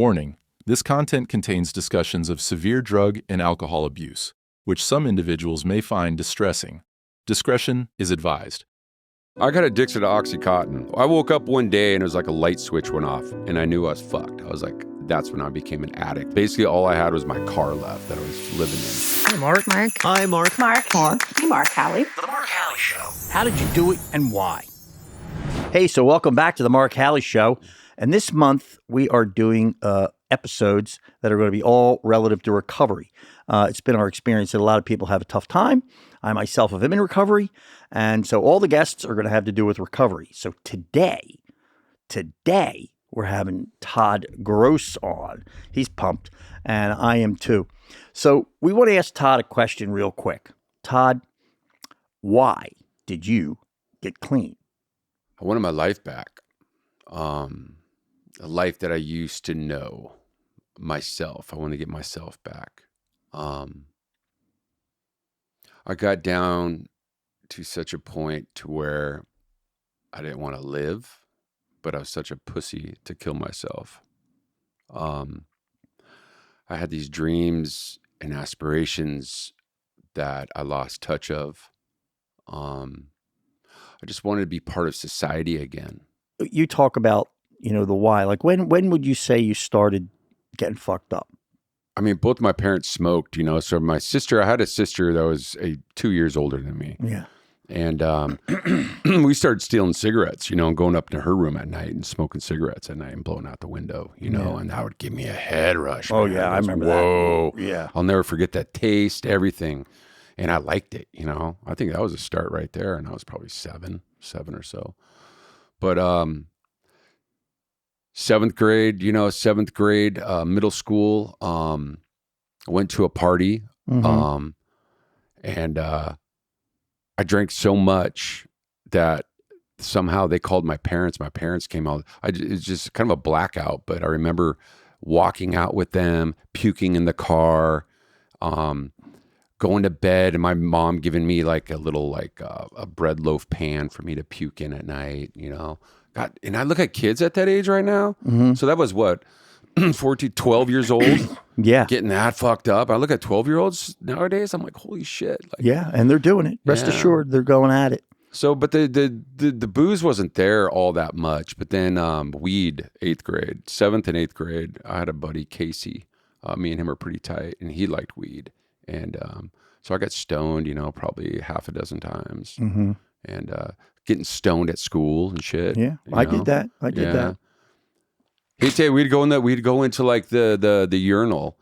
Warning: this content contains discussions of severe drug and alcohol abuse, which some individuals may find distressing. Discretion is advised. I got addicted to Oxycontin. I woke up one day and it was like a light switch went off and I knew I was fucked. I was like, that's when I became an addict. Basically, all I had was my car left that I was living in. Hi, Mark. Mark. Hi, Mark. Mark. Mark. Hey, Mark. Howley. The Mark Howley Show. How did you do it and why? Hey, so welcome back to the Mark Howley Show. And this month, we are doing episodes that are going to be all relative to recovery. It's been our experience that a lot of people have a tough time. I myself have been in recovery. And so all the guests are going to have to do with recovery. So today, we're having Todd Gross on. He's pumped, and I am too. So we want to ask Todd a question real quick. Todd, why did you get clean? I wanted my life back. A life that I used to know myself. I want to get myself back. I got down to such a point to where I didn't want to live, but I was such a pussy to kill myself. I had these dreams and aspirations that I lost touch of. I just wanted to be part of society again. You talk about, the why. Like when would you say you started getting fucked up? I mean, both my parents smoked, so my sister, I had a sister that was 2 years older than me. Yeah. And we started stealing cigarettes, and going up to her room at night and smoking cigarettes at night and blowing out the window, and that would give me a head rush. Oh, man. yeah, I remember Whoa. that. Yeah. I'll never forget that taste, everything. And I liked it, I think that was a start right there. And I was probably seven or so. But seventh grade, middle school, I went to a party and I drank so much that somehow they called my parents. My parents came out. It's just kind of a blackout, but I remember walking out with them, puking in the car, going to bed, and my mom giving me like a little a bread loaf pan for me to puke in at night. God, and I look at kids at that age right now. Mm-hmm. So that was what, 14, 12 years old. Yeah. Getting that fucked up. I look at 12-year-olds nowadays. I'm like, holy shit. Yeah. And they're doing it. Rest assured, they're going at it. So, but the booze wasn't there all that much. But then weed, 8th grade, 7th and 8th grade, I had a buddy, Casey. Me and him are pretty tight, and he liked weed. And so I got stoned, probably half a dozen times. Mm-hmm. And getting stoned at school and shit. Yeah, I did that. I did that. He'd say we'd go into like the urinal.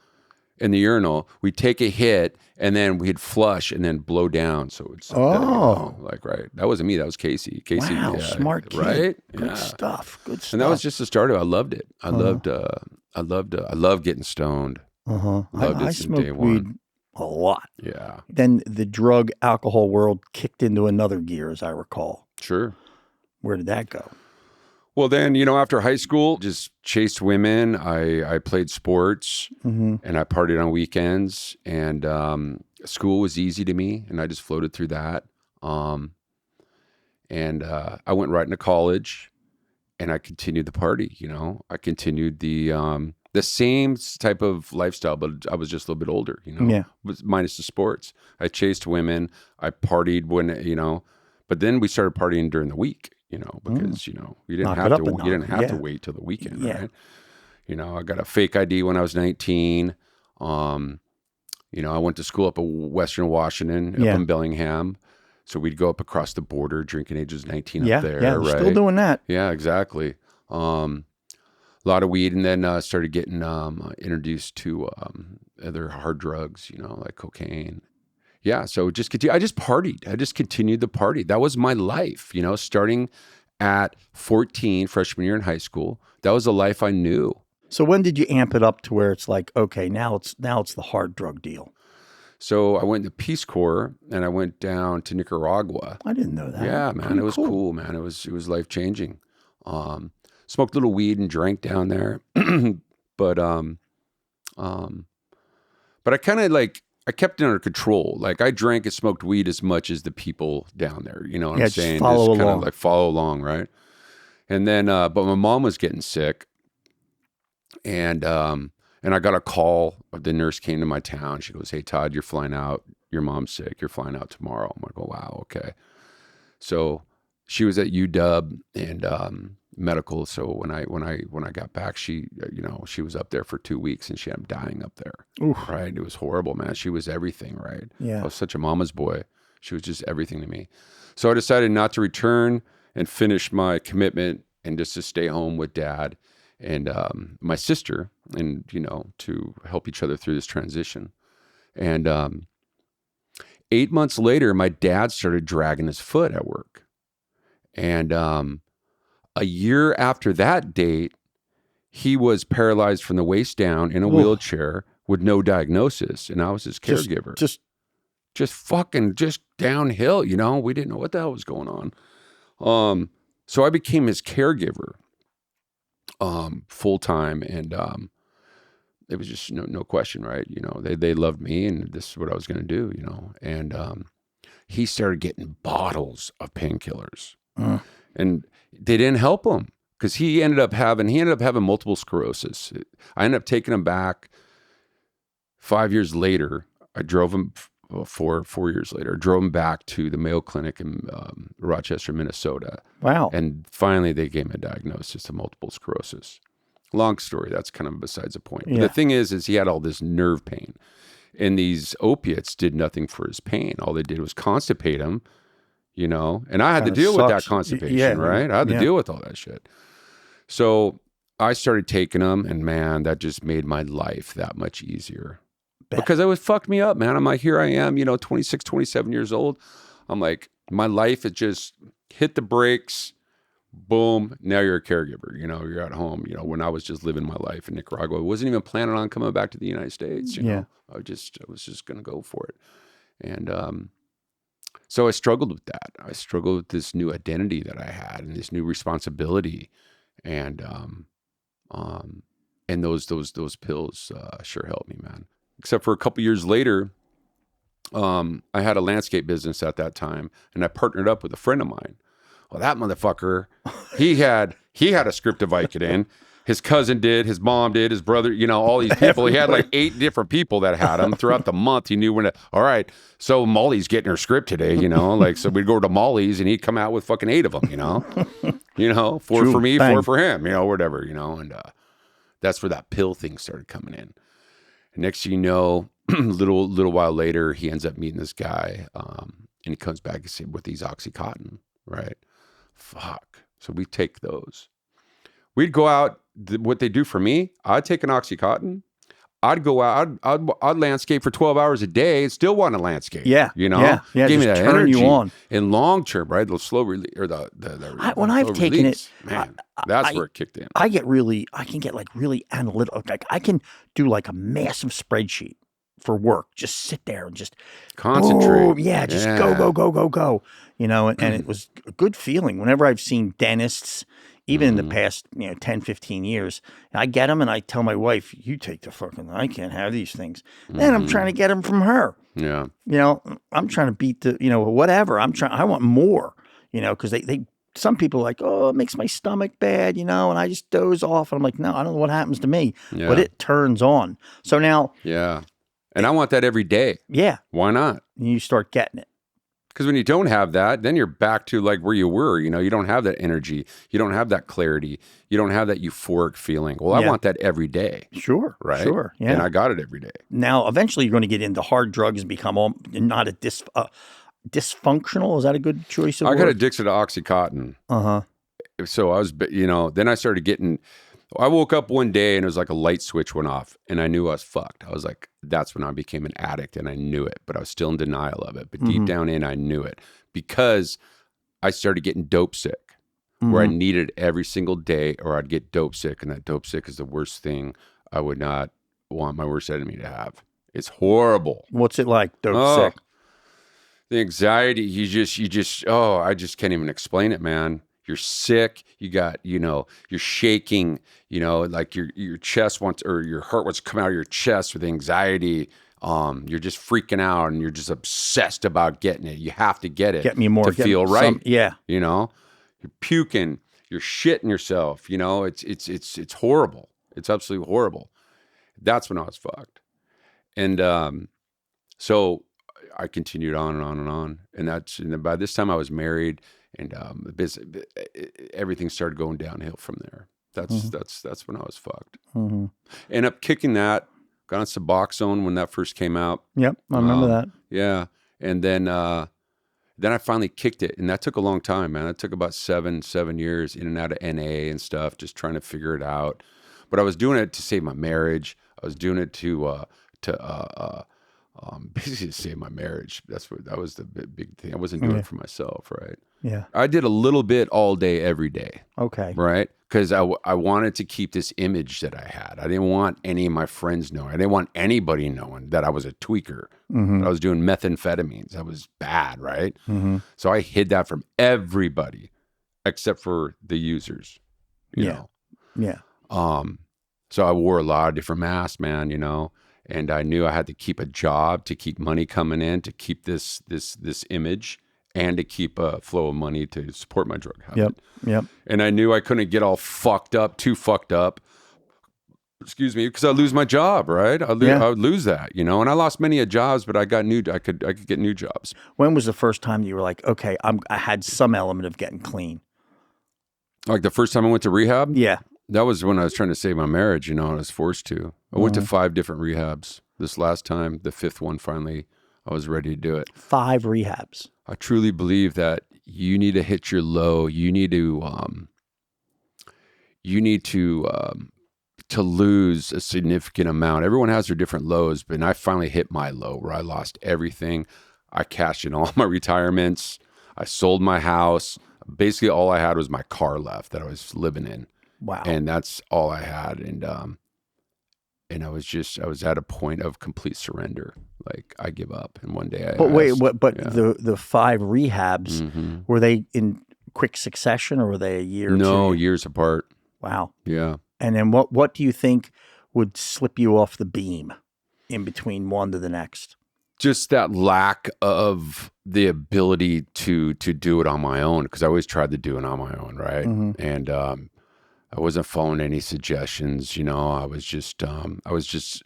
In the urinal, we'd take a hit and then we'd flush and then blow down. So it's right. That wasn't me. That was Casey. Casey, wow, smart kid. Right? Good stuff. Good stuff. And that was just the start of it. I loved it. I loved getting stoned. Loved it since day one. Weed a lot. Yeah. Then the drug alcohol world kicked into another gear, as I recall. Sure. Where did that go? Well, then, after high school, just chased women. I played sports and I partied on weekends, and school was easy to me, and I just floated through that. And I went right into college, and I continued the party. I continued the same type of lifestyle, but I was just a little bit older. Minus the sports. I chased women. I partied when but then we started partying during the week. Because you didn't have to wait till the weekend, right? I got a fake ID when I was 19. I went to school up in Western Washington, up in Bellingham. So we'd go up across the border, drinking ages 19 up there. Yeah, right? Still doing that. Yeah, exactly. A lot of weed, and then started getting introduced to other hard drugs, like cocaine. Yeah, so just continue. I just partied. I just continued the party. That was my life, starting at 14, freshman year in high school. That was the life I knew. So when did you amp it up to where it's like, okay, now it's the hard drug deal? So I went to Peace Corps and I went down to Nicaragua. I didn't know that. Yeah, man, it was cool, man. It was life changing. Smoked a little weed and drank down there, but I kind of I kept it under control. Like I drank and smoked weed as much as the people down there. You know what I'm saying? Follow just kind along. of follow along, right? And then, but my mom was getting sick, And I got a call. The nurse came to my town. She goes, "Hey, Todd, you're flying out. Your mom's sick. You're flying out tomorrow." I'm like, "Oh, wow, okay." So she was at UW and medical. So when I got back, she was up there for 2 weeks and she ended up dying up there. Oof. Right? It was horrible, man. She was everything, right? Yeah. I was such a mama's boy. She was just everything to me. So I decided not to return and finish my commitment and just to stay home with Dad and my sister, and to help each other through this transition. And 8 months later, my dad started dragging his foot at work. And a year after that date, he was paralyzed from the waist down in a wheelchair with no diagnosis, and I was his caregiver. Just fucking downhill, We didn't know what the hell was going on. So I became his caregiver full time, and it was just no question, right? They loved me, and this is what I was going to do, And he started getting bottles of painkillers, and they didn't help him because he ended up having multiple sclerosis. I ended up taking him back 5 years later. I drove him 4 years later. I drove him back to the Mayo Clinic in Rochester, Minnesota. Wow! And finally, they gave him a diagnosis of multiple sclerosis. Long story. That's kind of besides the point. But the thing is he had all this nerve pain, and these opiates did nothing for his pain. All they did was constipate him, and I had to deal with that constipation, right? I had to deal with all that shit. So I started taking them, and man, that just made my life that much easier. Because it was fucked me up, man. I'm like, here I am, 26, 27 years old. I'm like, my life had just hit the brakes. Boom. Now you're a caregiver. You're at home. When I was just living my life in Nicaragua, I wasn't even planning on coming back to the United States. I was just going to go for it. And so I struggled with that. I struggled with this new identity that I had and this new responsibility. And those pills sure helped me, man. Except for a couple years later, I had a landscape business at that time, and I partnered up with a friend of mine. Well, that motherfucker, he had a script of Vicodin. His cousin did, his mom did, his brother, all these people. He had like 8 different people that had him throughout the month. He knew when all right, so Molly's getting her script today, so we'd go to Molly's and he'd come out with fucking 8 of them, 4 for me, 4 for him, whatever, and that's where that pill thing started coming in. And next thing you know, little while later, he ends up meeting this guy, and he comes back with these Oxycontin, right? Fuck. So we take those. We'd go out. What they do for me, I'd take an Oxycontin. I'd go out. I'd landscape for 12 hours a day and still want to landscape. Yeah. Give me that turn energy. You on. In long term, right? The slow release or when I've taken it, man, that's where it kicked in. I can get like really analytical. Like I can do like a massive spreadsheet for work. Just sit there and just concentrate. Go. And it was a good feeling. Whenever I've seen dentists, even in the past, 10, 15 years, I get them and I tell my wife, you take the fucking, I can't have these things. Then I'm trying to get them from her. Yeah. I'm trying to beat the, whatever. I want more, because some people are like, oh, it makes my stomach bad, and I just doze off. And I'm like, no, I don't know what happens to me, but it turns on. So now. Yeah. And I want that every day. Yeah. Why not? And you start getting it. Because when you don't have that, then you're back to like where you were. You don't have that energy. You don't have that clarity. You don't have that euphoric feeling. Well, I want that every day. Sure. Right? Sure. Yeah. And I got it every day. Now, eventually you're going to get into hard drugs and become not a dysfunctional. Is that a good choice of word? I got addicted to Oxycontin. Uh-huh. So I was, then I started getting... I woke up one day and it was like a light switch went off and I knew I was fucked. I was like, that's when I became an addict and I knew it, but I was still in denial of it. But deep down in, I knew it because I started getting dope sick where I needed it every single day or I'd get dope sick. And that dope sick is the worst thing I would not want my worst enemy to have. It's horrible. What's it like, dope sick? The anxiety, you just, I just can't even explain it, man. You're sick. You got, you're shaking, like your chest wants, or your heart wants to come out of your chest with anxiety. You're just freaking out and you're just obsessed about getting it. You have to get it. Get me more. To feel right. Yeah. You're puking, you're shitting yourself. It's horrible. It's absolutely horrible. That's when I was fucked. And so I continued on and on and on. And then by this time I was married, and everything started going downhill from there. That's when I was fucked. Ended up kicking that. Got on Suboxone when that first came out. Yep, I remember that. Yeah, and then I finally kicked it, and that took a long time, man. That took about seven years in and out of NA and stuff, just trying to figure it out. But I was doing it to save my marriage. I was doing it to basically to save my marriage. That was the big thing. I wasn't doing it for myself, right? Yeah. I did a little bit all day, every day. Okay. Right? Because I wanted to keep this image that I had. I didn't want any of my friends knowing. I didn't want anybody knowing that I was a tweaker. That I was doing methamphetamines. I was bad, right? So I hid that from everybody except for the users, you know? Yeah. So I wore a lot of different masks, man, you know? And I knew I had to keep a job to keep money coming in, to keep this image, and to keep a flow of money to support my drug habit. Yep. And I knew I couldn't get all too fucked up, because I'd lose my job, right? I would lose that, you know? And I lost many jobs, but I could get new jobs. When was the first time that you were like, okay, I had some element of getting clean? Like the first time I went to rehab? Yeah. That was when I was trying to save my marriage, you know, and I was forced to. I went to 5 different rehabs. This last time, the 5th one, finally, I was ready to do it. 5 rehabs. I truly believe that you need to hit your low. You need to lose a significant amount. Everyone has their different lows, but I finally hit my low where I lost everything. I cashed in all my retirements. I sold my house. Basically, all I had was my car left that I was living in. Wow. And that's all I had. And I was at a point of complete surrender. Like, I give up. And one day the 5 rehabs, were they in quick succession, or were they a year or 2? No, years apart. Wow. Yeah. And then what do you think would slip you off the beam in between one to the next? Just that lack of the ability to do it on my own, because I always tried to do it on my own, right? And I wasn't following any suggestions, you know. I was just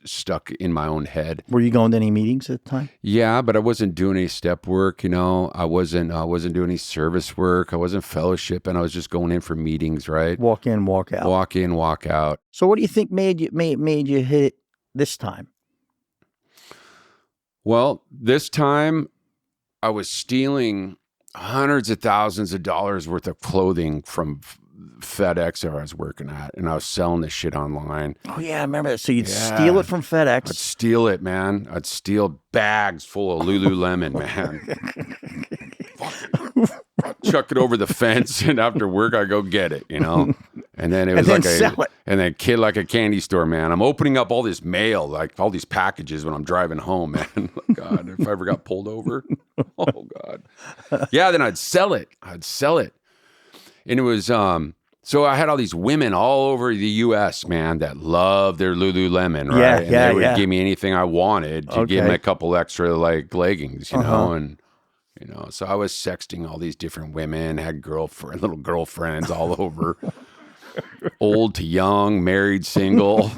stuck in my own head. Were you going to any meetings at the time? Yeah, but I wasn't doing any step work, you know. I wasn't doing any service work. I wasn't fellowshipping. I was just going in for meetings, right? Walk in, walk out. Walk in, walk out. So what do you think made you hit it this time? Well, this time I was stealing hundreds of thousands of dollars worth of clothing from FedEx that I was working at, and I was selling this shit online. Oh yeah, I remember that. So you'd steal it from FedEx. I'd steal it, man. I'd steal bags full of Lululemon, man. Chuck it over the fence, and after work I go get it, you know. And then it was and then kid like a candy store, man. I'm opening up all this mail, like all these packages when I'm driving home, man. God, if I ever got pulled over, oh God. Yeah, then I'd sell it. And it was, so I had all these women all over the U.S., man, that love their Lululemon, right? And they would give me anything I wanted to give me a couple extra, like, leggings, you know? And, you know, so I was sexting all these different women, had little girlfriends all over, old to young, married, single.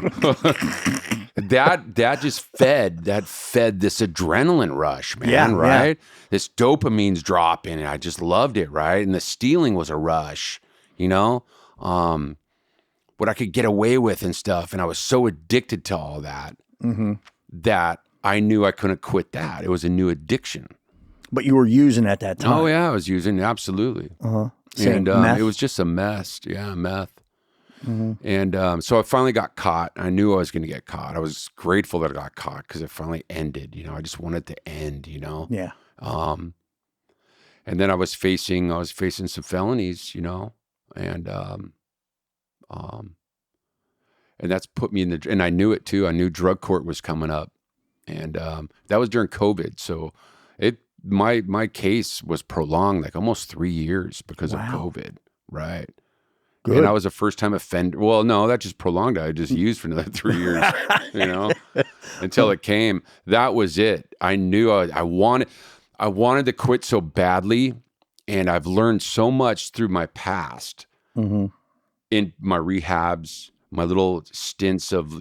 That just fed this adrenaline rush, man, right? Yeah. This dopamine's dropping, and I just loved it, right? And the stealing was a rush, you know? What I could get away with and stuff, and I was so addicted to all that that I knew I couldn't quit that. It was a new addiction. But you were using at that time. Oh, yeah, I was using, absolutely. And it was just a mess. Yeah, meth. And so I finally got caught. I knew I was going to get caught. I was grateful that I got caught because it finally ended. You know, I just wanted to end, you know? Yeah. And then I was facing some felonies, you know, and that's put me in and I knew it too. I knew drug court was coming up, and that was during COVID. So my case was prolonged, like almost 3 years because of COVID. Right. Good. And I was a first-time offender. Well, no, that just prolonged it. I just used for another 3 years, you know, until it came. That was it. I knew I wanted to quit so badly, and I've learned so much through my past, in my rehabs, my little stints of,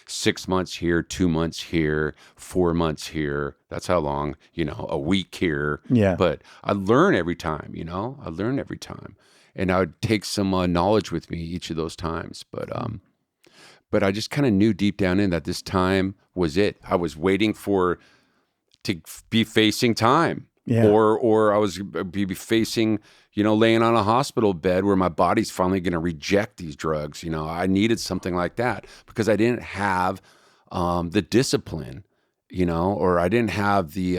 6 months here, 2 months here, 4 months here. That's how long, a week here. Yeah. But I learn every time, I learn every time. And I would take some knowledge with me each of those times. But I just kind of knew deep down in that this time was it. I was waiting to be facing time. Yeah. Or I was be facing, laying on a hospital bed where my body's finally going to reject these drugs. I needed something like that because I didn't have the discipline, or I didn't have the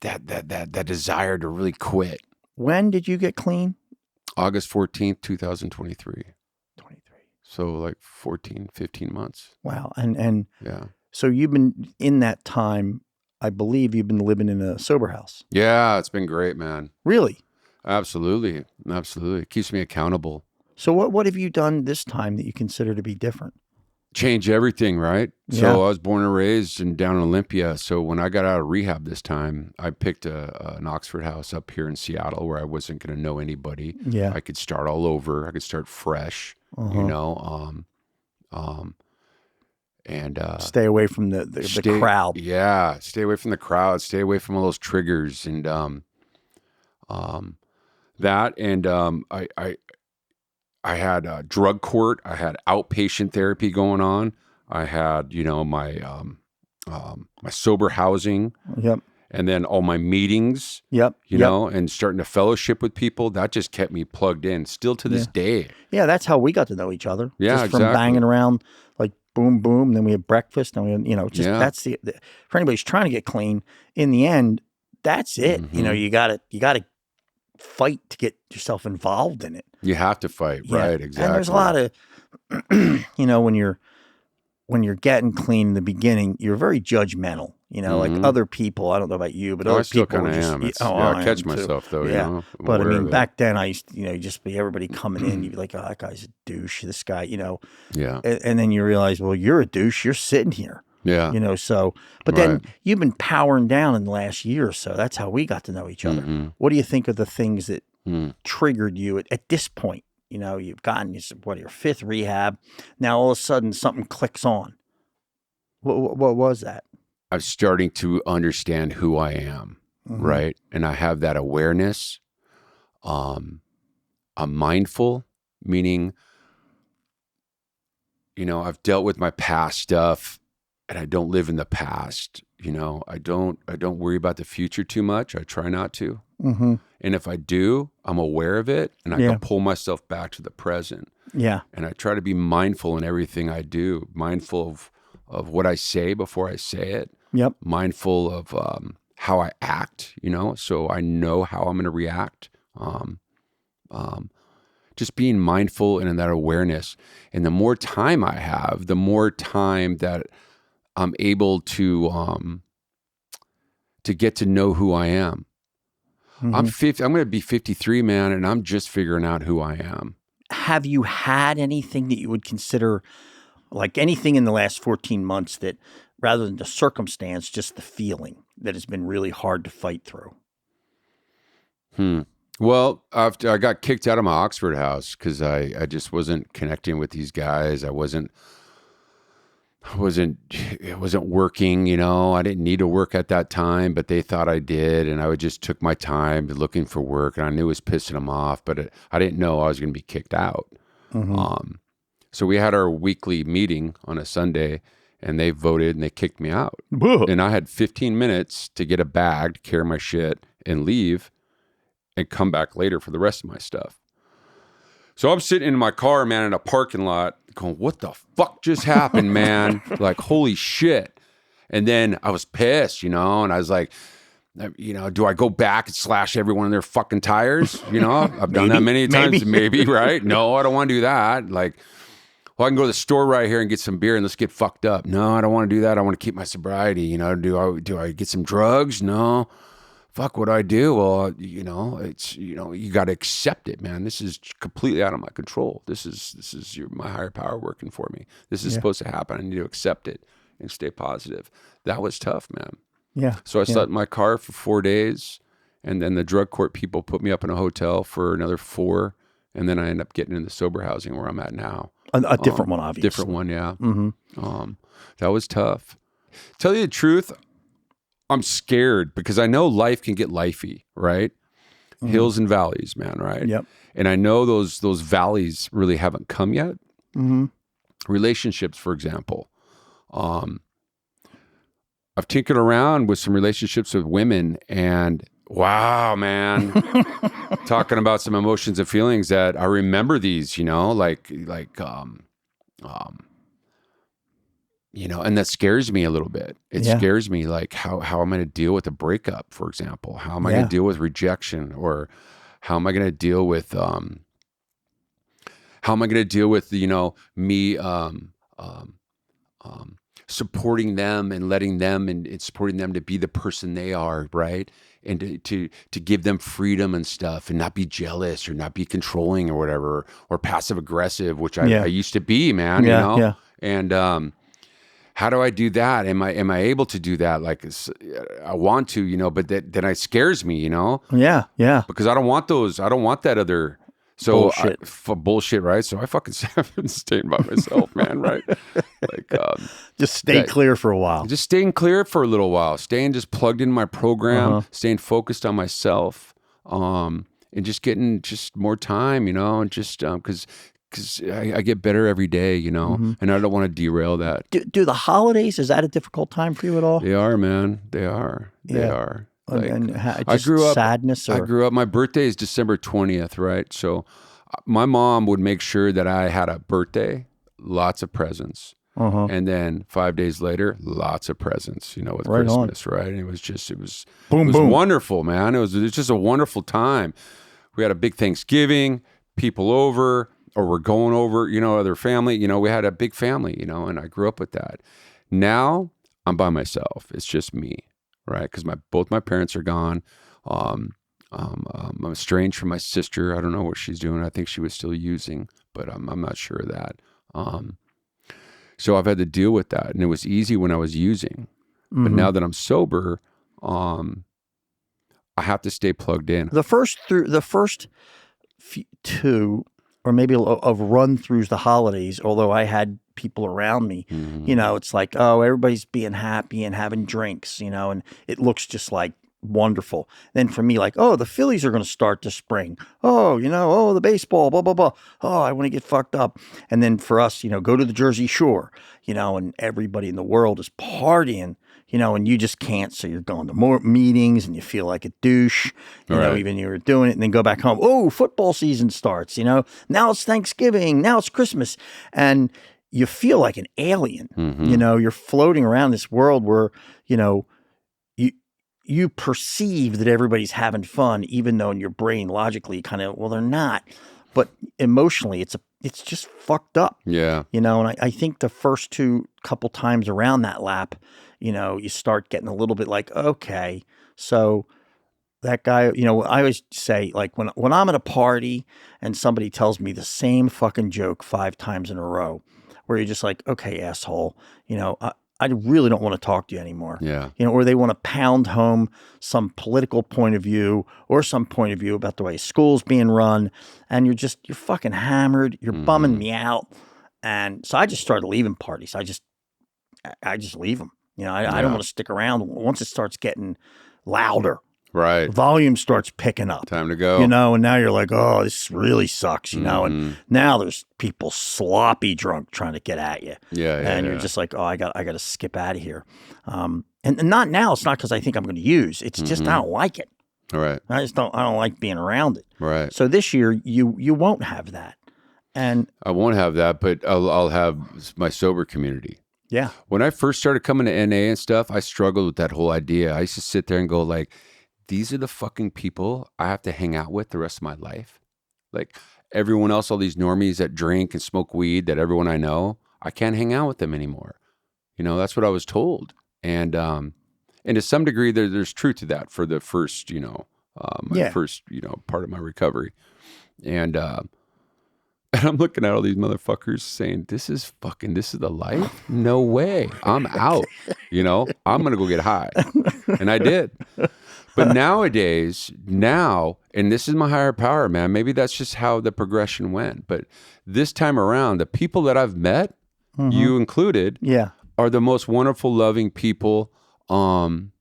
that desire to really quit. When did you get clean? August 14th, 2023. 23. So like 14, 15 months. Wow. And yeah. So you've been in that time, I believe you've been living in a sober house. Yeah, it's been great, man. Really? Absolutely. It keeps me accountable. So what have you done this time that you consider to be different? Change everything, right? Yeah. So I was born and raised down in Olympia. So when I got out of rehab this time, I picked an Oxford house up here in Seattle where I wasn't going to know anybody. Yeah. I could start all over. I could start fresh, and stay away from the crowd. Yeah, stay away from the crowd. Stay away from all those triggers, and that. And I had drug court. I had outpatient therapy going on. I had my my sober housing. Yep. And then all my meetings. Yep. And starting to fellowship with people. That just kept me plugged in. Still to this day. Yeah, that's how we got to know each other. Yeah, just from banging around. Boom, boom. And then we had breakfast, and that's the for anybody who's trying to get clean. In the end, that's it. Mm-hmm. You got to fight to get yourself involved in it. You have to fight, right? Exactly. And there's a lot of, when you're getting clean in the beginning, you're very judgmental. Like other people. I don't know about you, but other I still people kind of am. I catch myself though. Yeah, but I mean, back then I used to, just be everybody coming in. You'd be like, "Oh, that guy's a douche." This guy, Yeah. And then you realize, well, you're a douche. You're sitting here. Yeah. So, but then you've been powering down in the last year or so. That's how we got to know each other. Mm-hmm. What do you think of the things that triggered you at this point? You've gotten your fifth rehab. Now all of a sudden something clicks on. What was that? I'm starting to understand who I am, right? And I have that awareness. I'm mindful, meaning, I've dealt with my past stuff and I don't live in the past. I don't worry about the future too much. I try not to. Mm-hmm. And if I do, I'm aware of it and I can pull myself back to the present. Yeah. And I try to be mindful in everything I do, mindful of what I say before I say it. Yep. Mindful of how I act, so I know how I'm going to react. Just being mindful and in that awareness. And the more time I have, the more time that I'm able to get to know who I am. Mm-hmm. I'm going to be 53, man, and I'm just figuring out who I am. Have you had anything that you would consider, like anything in the last 14 months that, rather than the circumstance, just the feeling that has been really hard to fight through? Well, after I got kicked out of my Oxford house because I just wasn't connecting with these guys. It wasn't working, I didn't need to work at that time, but they thought I did. And I just took my time looking for work, and I knew it was pissing them off, but I didn't know I was going to be kicked out. Mm-hmm. So we had our weekly meeting on a Sunday, and they voted and they kicked me out. Whoa. And I had 15 minutes to get a bag, to carry my shit and leave and come back later for the rest of my stuff. So I'm sitting in my car, man, in a parking lot going, what the fuck just happened, man? Like, holy shit. And then I was pissed, and I was like, do I go back and slash every one of their fucking tires? I've done that many times, maybe, right? No, I don't want to do that. Like, well, I can go to the store right here and get some beer and let's get fucked up. No, I don't want to do that. I want to keep my sobriety. Do I get some drugs? No. Fuck, what do I do? Well, it's, you got to accept it, man. This is completely out of my control. This is my higher power working for me. This is supposed to happen. I need to accept it and stay positive. That was tough, man. Yeah. So I slept in my car for 4 days, and then the drug court people put me up in a hotel for another 4, And then I ended up getting in the sober housing where I'm at now. A different one, obviously. Different one, yeah. That was tough. Tell you the truth, I'm scared because I know life can get lifey, right? Hills and valleys, man, right? Yep. And I know those valleys really haven't come yet. Relationships, for example. I've tinkered around with some relationships with women, and wow, man, talking about some emotions and feelings that I remember these, you know, you know, and that scares me a little bit. It scares me, like how am I going to deal with a breakup, for example? How am I going to deal with rejection, or how am I going to deal with you know, me supporting them and letting them and supporting them to be the person they are, right? And to give them freedom and stuff, and not be jealous or not be controlling or whatever, or passive aggressive, which I used to be, man. Yeah, you know? yeah. And how do I do that? Am I able to do that? Like, I want to, you know, but then it scares me, you know? Yeah, yeah. Because I don't want those. I don't want that other. So Bullshit. For bullshit, right? So I fucking have been staying by myself, man, right? Like, just stay clear for a while. Just staying clear for a little while, staying just plugged in my program, staying focused on myself, and just getting just more time, you know, and just because I get better every day, you know, and I don't want to derail that. Do the holidays, is that a difficult time for you at all? They are, man. They are. They are. Like, I grew up sadness. I grew up. My birthday is December 20th, right? So my mom would make sure that I had a birthday, lots of presents, and then 5 days later, lots of presents. You know, with Christmas, right? And it was wonderful, man. It was just a wonderful time. We had a big Thanksgiving, people over, or we're going over, you know, other family. You know, we had a big family, you know, and I grew up with that. Now I'm by myself. It's just me. Right, because both my parents are gone. I'm estranged from my sister. I don't know what she's doing. I think she was still using, but I'm not sure of that. So I've had to deal with that, and it was easy when I was using. But now that I'm sober, I have to stay plugged in. The first two, or maybe of run throughs the holidays, although I had people around me, you know, it's like, oh, everybody's being happy and having drinks, you know, and it looks just like wonderful. Then for me, like, oh, the Phillies are going to start this spring. Oh, you know, oh, the baseball, blah, blah, blah. Oh, I want to get fucked up. And then for us, you know, go to the Jersey Shore, you know, and everybody in the world is partying, you know, and you just can't. So you're going to more meetings and you feel like a douche, you know, even you were doing it, and then go back home. Oh, football season starts, you know, now it's Thanksgiving, now it's Christmas. And you feel like an alien, you know, you're floating around this world where, you know, you perceive that everybody's having fun, even though in your brain, logically, kind of, well, they're not. But emotionally, it's just fucked up. Yeah. You know, and I think the first couple times around that lap, you know, you start getting a little bit like, okay, so that guy, you know, I always say, like, when I'm at a party and somebody tells me the same fucking joke 5 times in a row, where you're just like, okay, asshole, you know, I really don't want to talk to you anymore. Yeah. You know, or they want to pound home some political point of view or some point of view about the way school's being run, and you're fucking hammered. You're bumming me out. And so I just started leaving parties. I just leave them. You know, I don't want to stick around once it starts getting louder. Right. Volume starts picking up. Time to go. You know, and now you're like, oh, this really sucks, you know, and now there's people sloppy drunk trying to get at you. Yeah. And you're just like, oh, I got to skip out of here. And not now. It's not because I think I'm going to use. It's just I don't like it. All right. I don't like being around it. Right. So this year you won't have that. And I won't have that, but I'll have my sober community. Yeah. When I first started coming to NA and stuff, I struggled with that whole idea. I used to sit there and go like, these are the fucking people I have to hang out with the rest of my life. Like everyone else, all these normies that drink and smoke weed, that everyone I know, I can't hang out with them anymore. You know, that's what I was told. And to some degree, there's truth to that for the first, you know, first, you know, part of my recovery. And I'm looking at all these motherfuckers saying, this is the life? No way. I'm out. You know, I'm going to go get high. And I did. But nowadays, and this is my higher power, man. Maybe that's just how the progression went. But this time around, the people that I've met, you included, are the most wonderful, loving people. And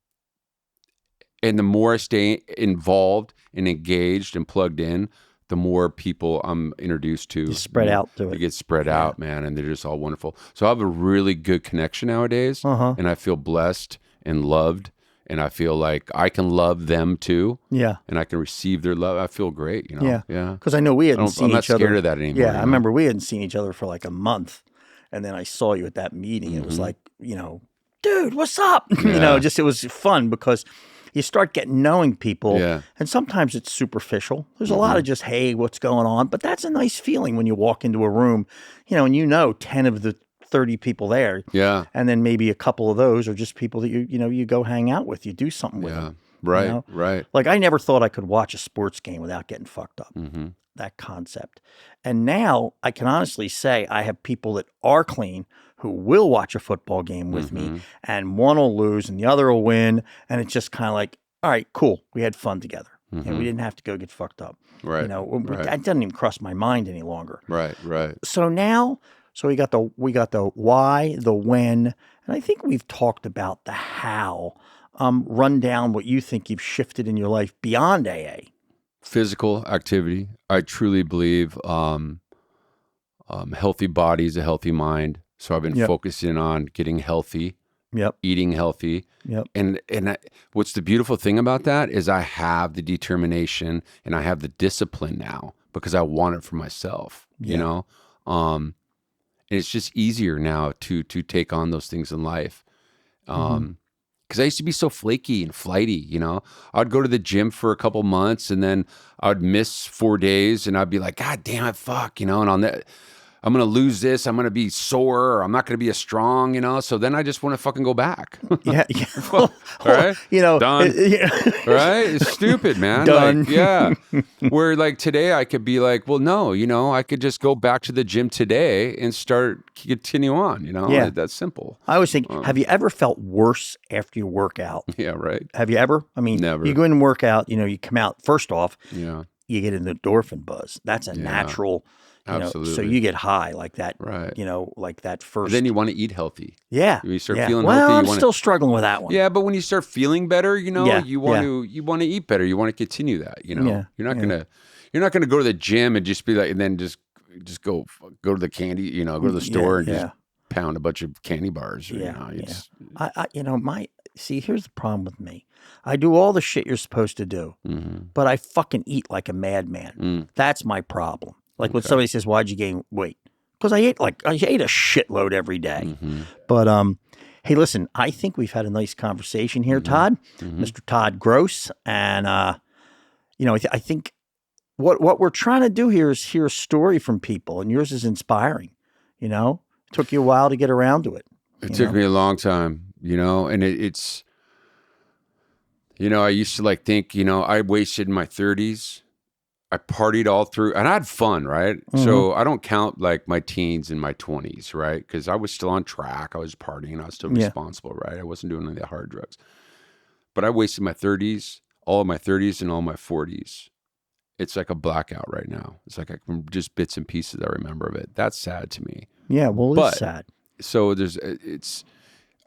the more I stay involved and engaged and plugged in, the more people I'm introduced to. You spread out to it. They get spread out, man, and they're just all wonderful. So I have a really good connection nowadays, and I feel blessed and loved, and I feel like I can love them too. Yeah. And I can receive their love. I feel great, you know? Yeah. Because I know we hadn't seen each other. I'm not scared of that anymore. Yeah, I remember we hadn't seen each other for like a month, and then I saw you at that meeting. It was like, you know, dude, what's up? You know, just it was fun because you start getting knowing people, and sometimes it's superficial. There's a lot of just, hey, what's going on? But that's a nice feeling when you walk into a room, you know, and you know 10 of the 30 people there. Yeah. And then maybe a couple of those are just people that you go hang out with, you do something with them. Right, you know? right. Like I never thought I could watch a sports game without getting fucked up. That concept. And now I can honestly say I have people that are clean who will watch a football game with me, and one will lose and the other will win. And it's just kind of like, all right, cool. We had fun together. And we didn't have to go get fucked up. Right. You know, that doesn't even cross my mind any longer. Right, right. So now, we got the why, the when, and I think we've talked about the how. Run down what you think you've shifted in your life beyond AA. Physical activity. I truly believe healthy body is a healthy mind. So I've been focusing on getting healthy, eating healthy. And what's the beautiful thing about that is I have the determination and I have the discipline now because I want it for myself, you know? And it's just easier now to take on those things in life. Because I used to be so flaky and flighty, you know? I'd go to the gym for a couple months and then I'd miss 4 days and I'd be like, God damn it, fuck, you know? And on that, I'm going to lose this. I'm going to be sore. Or I'm not going to be as strong, you know? So then I just want to fucking go back. All right? You know. Done. Right? It's stupid, man. Done. Like, where like today I could be like, well, no, you know, I could just go back to the gym today and continue on, you know? Yeah. That's simple. I always think, have you ever felt worse after you work out? Yeah, right. Have you ever? I mean, never. You go in and work out, you know, you come out, first off, you get an endorphin buzz. That's a natural... Absolutely. So you get high like that, right? You know, like that first. And then you want to eat healthy. Yeah. When you start feeling healthy, healthy, I'm still struggling with that one. Yeah, but when you start feeling better, you know, you want to eat better. You want to continue that. You know, you're not gonna go to the gym and just be like, and then just go to the candy, you know, go to the store and just pound a bunch of candy bars. Or, See, here's the problem with me. I do all the shit you're supposed to do, but I fucking eat like a madman. That's my problem. Like when somebody says, "Why'd you gain weight?" Because I ate a shitload every day. But hey, listen, I think we've had a nice conversation here, Todd, Mr. Todd Gross, and you know, I think what we're trying to do here is hear a story from people, and yours is inspiring. You know, it took you a while to get around to it. It took me a long time, you know, and it's, you know, I used to like think, you know, I wasted my 30s. I partied all through, and I had fun, right? So I don't count like my teens and my 20s, right? Because I was still on track. I was partying. I was still responsible, right? I wasn't doing any of the hard drugs. But I wasted my 30s, all of my 30s and all my 40s. It's like a blackout right now. It's like just bits and pieces I remember of it. That's sad to me. Yeah, well, it's sad. So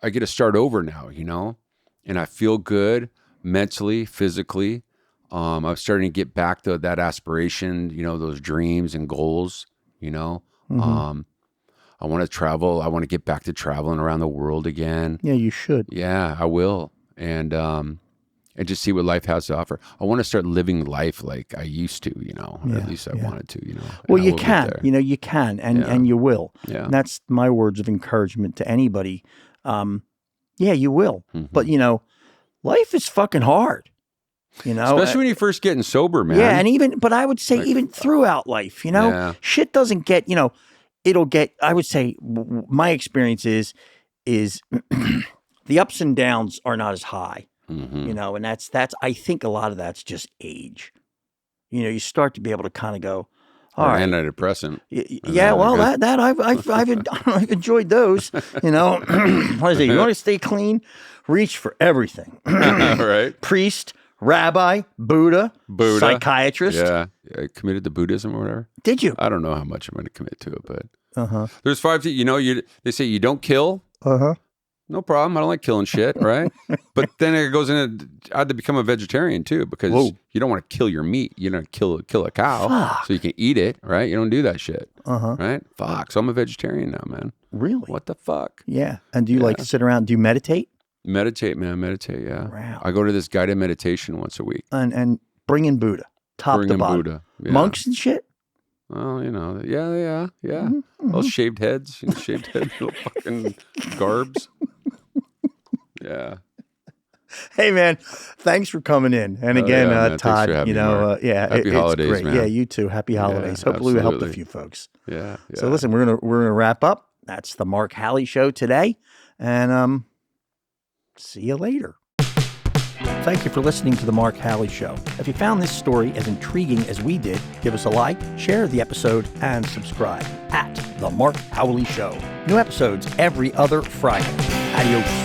I get to start over now, you know? And I feel good mentally, physically. I'm starting to get back to that aspiration, you know, those dreams and goals, you know. I want to travel. I want to get back to traveling around the world again. Yeah, you should. Yeah, I will. And just see what life has to offer. I want to start living life like I used to, you know, or at least I wanted to, you know. Well, you can, you know, you can, and you will. Yeah. And that's my words of encouragement to anybody. Yeah, you will. But, you know, life is fucking hard. You know, especially when you're first getting sober, man. Yeah, and but I would say even throughout life, you know, shit doesn't get, you know, it'll get. I would say my experience is the ups and downs are not as high, you know, and that's I think a lot of that's just age. You know, you start to be able to kind of go, all right, antidepressant. Yeah, well, that I've enjoyed those. You know, what is it? You want to stay clean? Reach for everything. Right. Priest. rabbi, Buddha, psychiatrist. Yeah. I committed to Buddhism or whatever. Did you? I don't know how much I'm going to commit to it, but there's 5 things. They say you don't kill. No problem. I don't like killing shit, right? But then it goes in. I had to become a vegetarian too because you don't want to kill your meat. You don't kill a cow so you can eat it, right? You don't do that shit, right? Fuck. So I'm a vegetarian now, man. Really? What the fuck? Yeah. And do you like sit around? Do you meditate? Meditate, man. Meditate. Yeah. Wow. I go to this guided meditation once a week. And bring in Buddha, top to bottom. Buddha. Yeah. Monks and shit. Well, yeah. Little shaved heads, shaved heads, little fucking garbs. Yeah. Hey man, thanks for coming in. And again, Todd, happy holidays, great. man. Yeah, you too. Happy holidays. Hopefully we helped a few folks. Yeah. So listen, we're gonna wrap up. That's the Mark Howley Show today, and see you later. Thank you for listening to the Mark Howley Show. If you found this story as intriguing as we did, give us a like, share the episode, and subscribe at the Mark Howley Show. New episodes every other Friday. Adios.